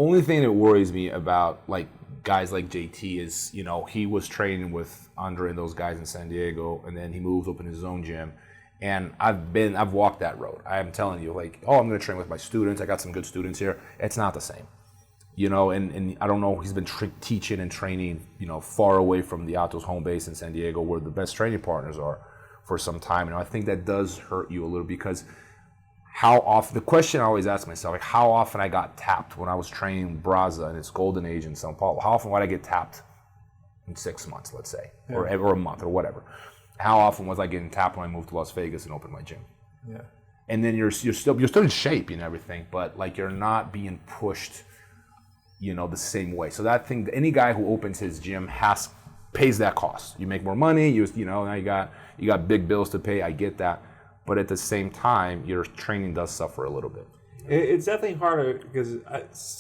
only thing that worries me about like guys like JT is, you know, he was training with Andre and those guys in San Diego, and then he moved, opened his own gym. And I've walked that road. I'm telling you, like, oh, I'm going to train with my students. I got some good students here. It's not the same, you know. And I don't know. He's been teaching and training, you know, far away from the Atos home base in San Diego, where the best training partners are, for some time. And I think that does hurt you a little, because how often, the question I always ask myself, like, how often I got tapped when I was training Braza in its golden age in Sao Paulo. How often would I get tapped in 6 months, let's say, or a month or whatever? How often was I getting tapped when I moved to Las Vegas and opened my gym? Yeah. And then you're still in shape and everything, but like you're not being pushed, you know, the same way. So that thing, any guy who opens his gym pays that cost. You make more money, you know, now you got big bills to pay. I get that, but at the same time, your training does suffer a little bit. It's definitely harder because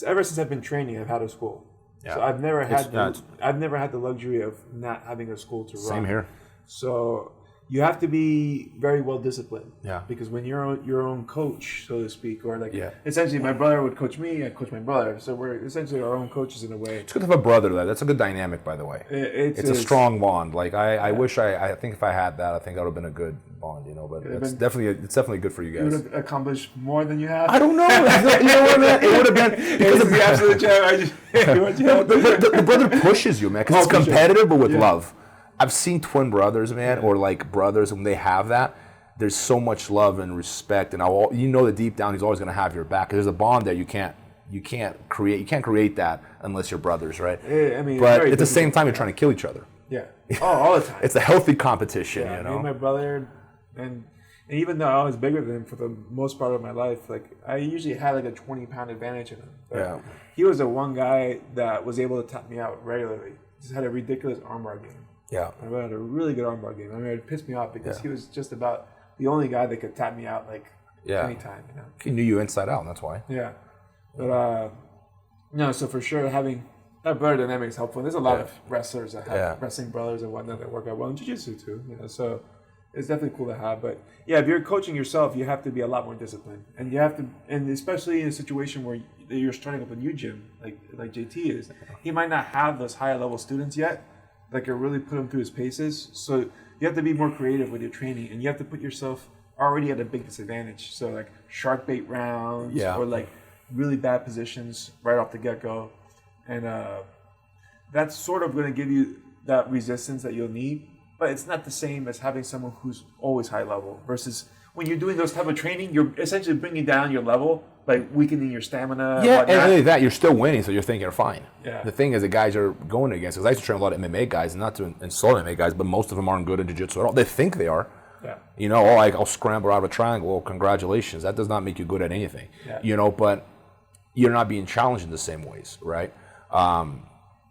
ever since I've been training, I've had a school. Yeah. So I've never had the luxury of not having a school to run. Same here. So you have to be very well disciplined. Yeah. Because when you're your own coach, so to speak, or like essentially my brother would coach me, I coach my brother. So we're essentially our own coaches in a way. It's good to have a brother though. That's a good dynamic, by the way. It's a strong bond. Like I wish I think if I had that, I think that would have been a good bond, you know. But it's definitely good for you guys. You would have accomplished more than you have. I don't know. You know what, man? It would have been because of the absolute champ. The brother pushes you, man, because it's competitive, but with love. I've seen twin brothers, man, or like brothers, when they have that, there's so much love and respect, and you know that deep down he's always going to have your back. There's a bond there you can't create that unless you're brothers, right? I mean, but at the same time, you're trying to kill each other. Yeah. Oh, all the time. It's a healthy competition, you know. Me and my brother, and even though I was bigger than him for the most part of my life, like I usually had like a 20-pound advantage in him. But he was the one guy that was able to tap me out regularly. Just had a ridiculous armbar game. Yeah. I had a really good armbar game. I mean, it pissed me off because he was just about the only guy that could tap me out like anytime, you know. He knew you inside out, and that's why. Yeah. But no, so for sure having that brother dynamic is helpful. There's a lot of wrestlers that have wrestling brothers and whatnot that work out well in jiu-jitsu too, you know. So it's definitely cool to have. But yeah, if you're coaching yourself, you have to be a lot more disciplined. And you have to, and especially in a situation where you're starting up a new gym, like JT is, he might not have those higher level students yet that can really put him through his paces. So you have to be more creative with your training, and you have to put yourself already at a big disadvantage. So like shark bait rounds or like really bad positions right off the get-go. And that's sort of going to give you that resistance that you'll need, but it's not the same as having someone who's always high level versus when you're doing those type of training, you're essentially bringing down your level by weakening your stamina. Yeah, and really that, you're still winning, so you're thinking you're fine. Yeah. The thing is, the guys you're going against, because I used to train a lot of MMA guys, and not to insult MMA guys, but most of them aren't good in jiu-jitsu at all. They think they are. Yeah. You know, I'll scramble out of a triangle. Well, congratulations. That does not make you good at anything. Yeah. You know, but you're not being challenged in the same ways, right?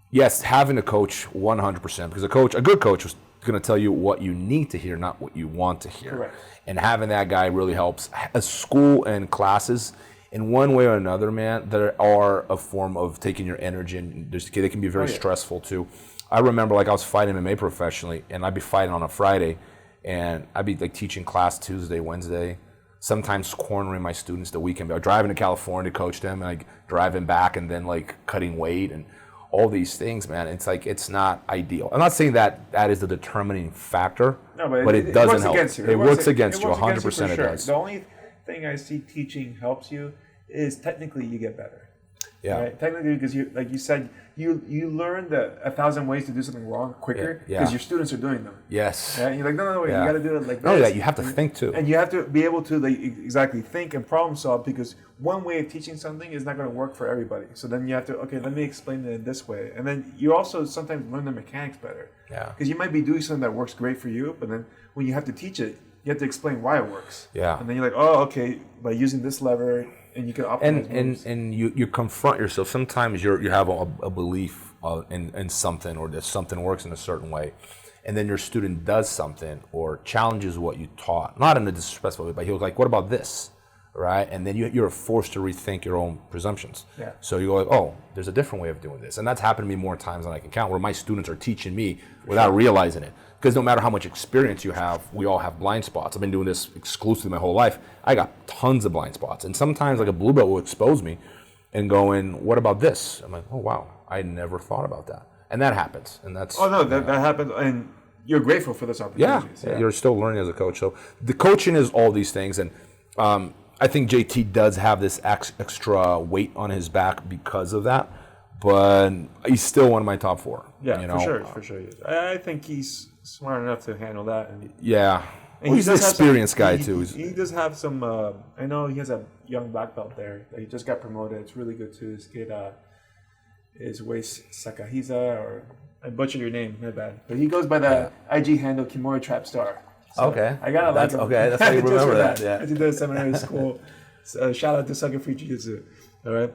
Yes, having a coach 100%, because a good coach is going to tell you what you need to hear, not what you want to hear. Correct. And having that guy really helps. A school and classes, in one way or another, man, there are a form of taking your energy, and they can be very stressful too. I remember, like, I was fighting MMA professionally, and I'd be fighting on a Friday, and I'd be like teaching class Tuesday, Wednesday, sometimes cornering my students the weekend. I'd driving to California to coach them, and like driving back, and then like cutting weight and all these things, man. It's like, it's not ideal. I'm not saying that is the determining factor, but it doesn't help. It works against you 100%. It does. The only thing I see teaching helps you is technically you get better. Yeah. Right? Technically, because you, like you said, you learn 1,000 ways to do something wrong quicker because your students are doing them. Yes. Yeah? And you're like, no, wait, you got to do it like this. No, you have to think too. And you have to be able to exactly think and problem solve, because one way of teaching something is not going to work for everybody. So then you have to, let me explain it in this way. And then you also sometimes learn the mechanics better. Yeah. Because you might be doing something that works great for you, but then when you have to teach it, you have to explain why it works. Yeah. And then you're like, by using this lever, and you can optimize and you confront yourself. Sometimes you have a belief in something, or that something works in a certain way, and then your student does something or challenges what you taught, not in a disrespectful way, but he was like, what about this? Right? And then you're forced to rethink your own presumptions. Yeah. So you go like, oh, there's a different way of doing this. And that's happened to me more times than I can count, where my students are teaching me without realizing it. Because no matter how much experience you have, we all have blind spots. I've been doing this exclusively my whole life. I got tons of blind spots. And sometimes like a blue belt will expose me, and going, what about this? I'm like, oh, wow, I never thought about that. And that happens. And that's... Oh, no, that happens. And you're grateful for those opportunities. Yeah, you're still learning as a coach. So the coaching is all these things. And I think JT does have this extra weight on his back because of that. But he's still one of my top 4. Yeah, for sure. He is. I think he's smart enough to handle that. And yeah. Well, he's an experienced guy, too. He does have some... I know he has a young black belt there. He just got promoted. It's really good, too. This kid is Waze Sakahiza, or... I butchered your name, my bad. But he goes by the IG handle Kimura Trap Star. So okay. I gotta like him. Okay, that's how you remember that. I did that seminary school. So, shout out to Sucker Free Jiu-Jitsu. All right.